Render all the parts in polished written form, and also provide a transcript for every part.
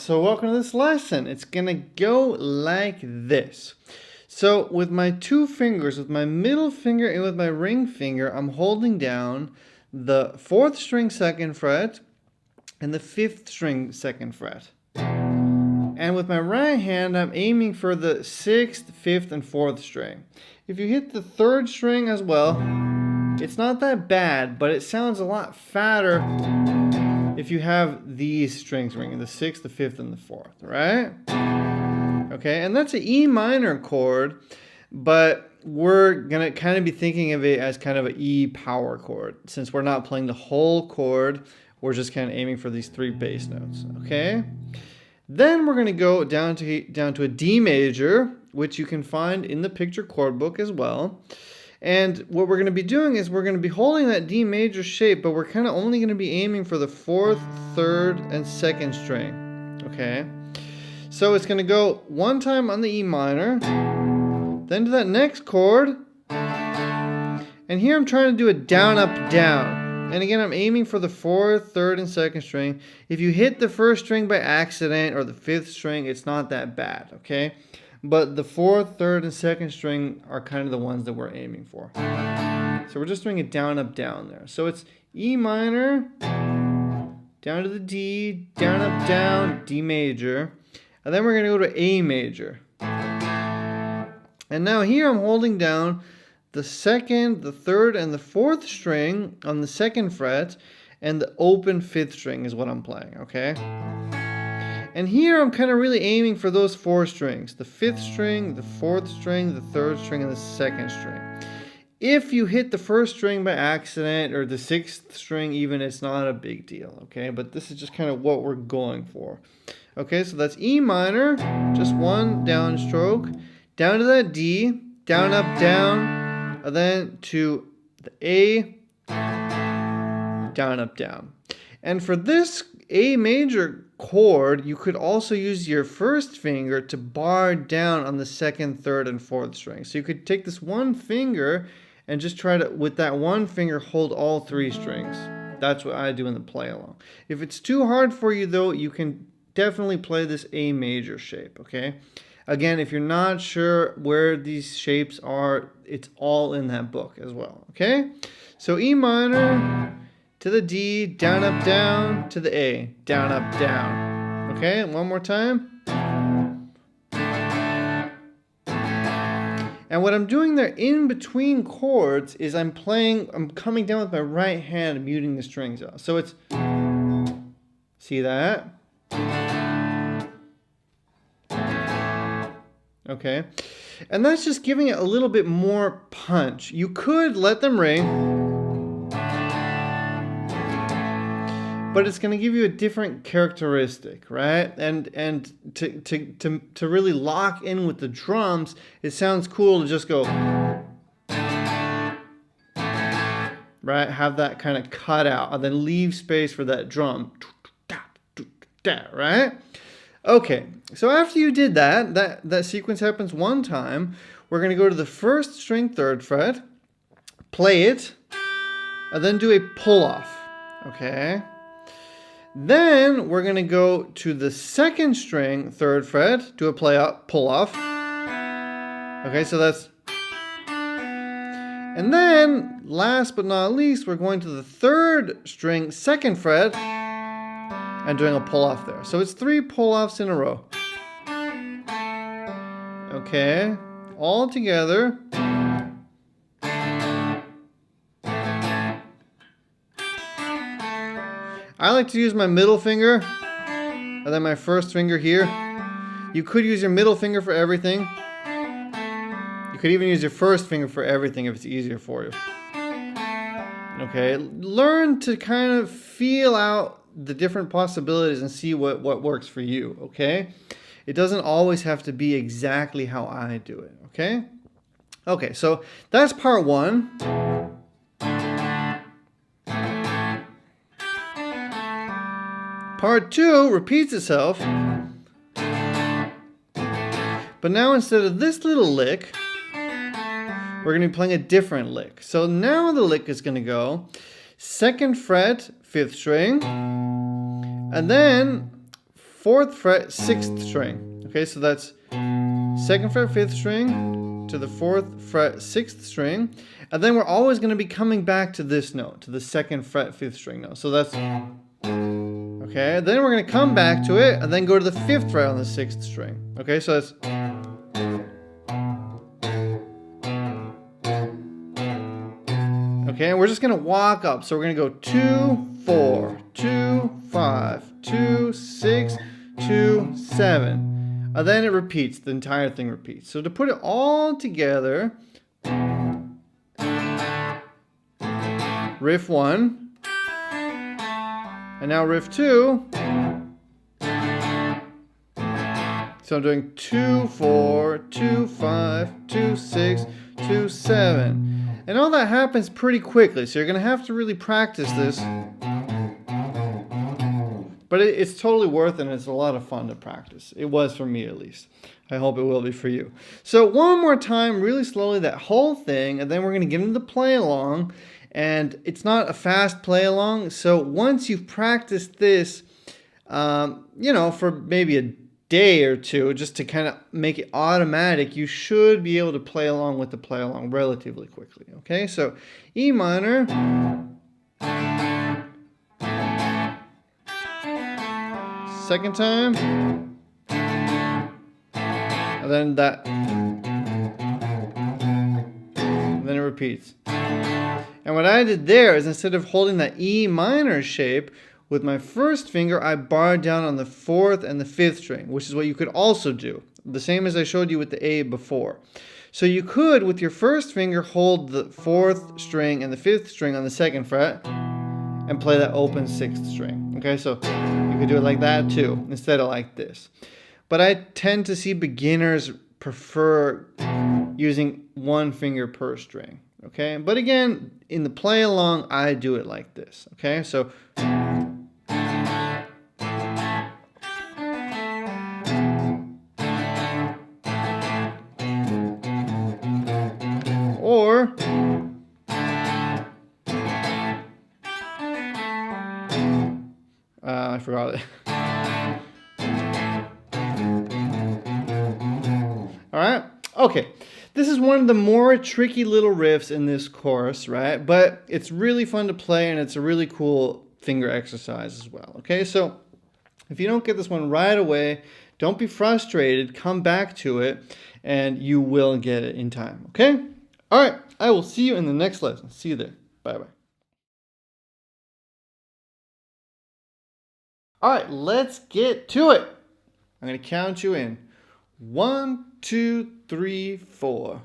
so welcome to this lesson. It's gonna go like this. So with my two fingers, with my middle finger and with my ring finger, I'm holding down the 4th string 2nd fret and the 5th string 2nd fret. And with my right hand, I'm aiming for the 6th, 5th, and 4th string. If you hit the 3rd string as well, it's not that bad, but it sounds a lot fatter if you have these strings ringing, the 6th, the 5th, and the 4th, right? Okay, and that's an E minor chord, but we're gonna kind of be thinking of it as kind of an E power chord. Since we're not playing the whole chord, we're just kind of aiming for these 3 bass notes, okay? Then we're gonna go down to a D major, which you can find in the picture chord book as well. And what we're going to be doing is we're going to be holding that D major shape, but we're kind of only going to be aiming for the 4th, 3rd, and 2nd string. Okay? So it's going to go one time on the E minor, then to that next chord, and here I'm trying to do a down, up, down. And again, I'm aiming for the 4th, 3rd, and 2nd string. If you hit the 1st string by accident or the 5th string, it's not that bad, okay? But the 4th, 3rd, and 2nd string are kind of the ones that we're aiming for. So we're just doing a down, up, down there. So it's E minor, down to the D, down, up, down, D major. And then we're going to go to A major. And now here I'm holding down the 2nd, the 3rd, and the 4th string on the 2nd fret, and the open 5th string is what I'm playing, okay? And here I'm kind of really aiming for those 4 strings, the 5th string, the 4th string, the 3rd string, and the 2nd string. If you hit the 1st string by accident or the 6th string even, it's not a big deal, okay? But this is just kind of what we're going for. Okay, so that's E minor, just one downstroke, down to that D, down, up, down, and then to the A, down, up, down. And for this A major chord, you could also use your 1st finger to bar down on the 2nd, 3rd, and 4th string. So you could take this one finger and just try to, with that one finger, hold all 3 strings. That's what I do in the play along. If it's too hard for you though, you can definitely play this A major shape, okay? Again, if you're not sure where these shapes are, it's all in that book as well, okay? So E minor to the D, down, up, down, to the A, down, up, down. Okay, one more time. And what I'm doing there in between chords is I'm coming down with my right hand, muting the strings out. So it's, see that? Okay, and that's just giving it a little bit more punch. You could let them ring, but it's going to give you a different characteristic, right? And to really lock in with the drums, it sounds cool to just go, right? Have that kind of cut out and then leave space for that drum, right? Okay, so after you did that sequence happens one time. We're going to go to the 1st string 3rd fret, play it, and then do a pull off, okay? Then we're going to go to the 2nd string 3rd fret, do a pull off. Okay, so that's, and then last but not least, we're going to the 3rd string 2nd fret and doing a pull off there. So it's 3 pull offs in a row. Okay, all together. I like to use my middle finger and then my 1st finger here. You could use your middle finger for everything. You could even use your 1st finger for everything if it's easier for you. Okay, learn to kind of feel out the different possibilities and see what works for you, okay? It doesn't always have to be exactly how I do it, okay? Okay, so that's part 1. Part 2 repeats itself, but now instead of this little lick, we're going to be playing a different lick. So now the lick is going to go 2nd fret, 5th string, and then 4th fret, 6th string. Okay, so that's 2nd fret, 5th string to the 4th fret, 6th string. And then we're always going to be coming back to this note, to the 2nd fret, 5th string note. So that's, okay, then we're going to come back to it and then go to the 5th fret on the 6th string. Okay, so that's, okay, and we're just going to walk up. So we're going to go 2, 4, 2, 5, 2, 6, 2, 7. And then it repeats, the entire thing repeats. So to put it all together, riff 1, and now riff 2. So I'm doing 2, 4, 2, 5, 2, 6, 2, 7. And all that happens pretty quickly, so you're going to have to really practice this. But it's totally worth it, and it's a lot of fun to practice. It was for me, at least. I hope it will be for you. So one more time, really slowly, that whole thing, and then we're going to get into the play along. And it's not a fast play along, so once you've practiced this, you know, for maybe a day or two, just to kind of make it automatic, you should be able to play along with the play along relatively quickly. Okay, so E minor. Second time, and then that, and then it repeats. And what I did there is, instead of holding that E minor shape with my first finger, I barred down on the 4th and the 5th string, which is what you could also do, the same as I showed you with the A before. So you could, with your first finger, hold the 4th string and the 5th string on the 2nd fret and play that open 6th string. Okay, so you could do it like that too, instead of like this. But I tend to see beginners prefer using one finger per string. Okay, but again, in the play along, I do it like this. Okay, so or I forgot it. All right, okay. This is one of the more tricky little riffs in this course, right? But it's really fun to play, and it's a really cool finger exercise as well. Okay, so if you don't get this one right away, don't be frustrated. Come back to it, and you will get it in time. Okay? All right, I will see you in the next lesson. See you there. Bye-bye. All right, let's get to it. I'm going to count you in. 1, 2, 3, 4.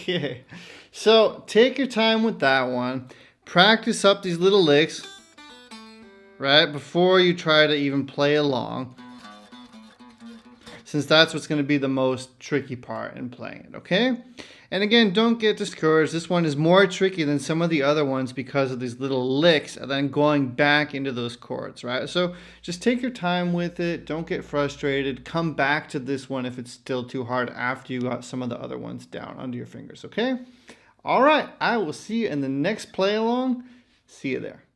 Okay, so take your time with that one. Practice up these little licks, right, before you try to even play along, since that's what's going to be the most tricky part in playing it, okay? And again, don't get discouraged. This one is more tricky than some of the other ones because of these little licks and then going back into those chords, right? So just take your time with it. Don't get frustrated. Come back to this one if it's still too hard after you got some of the other ones down under your fingers, okay? All right, I will see you in the next play along. See you there.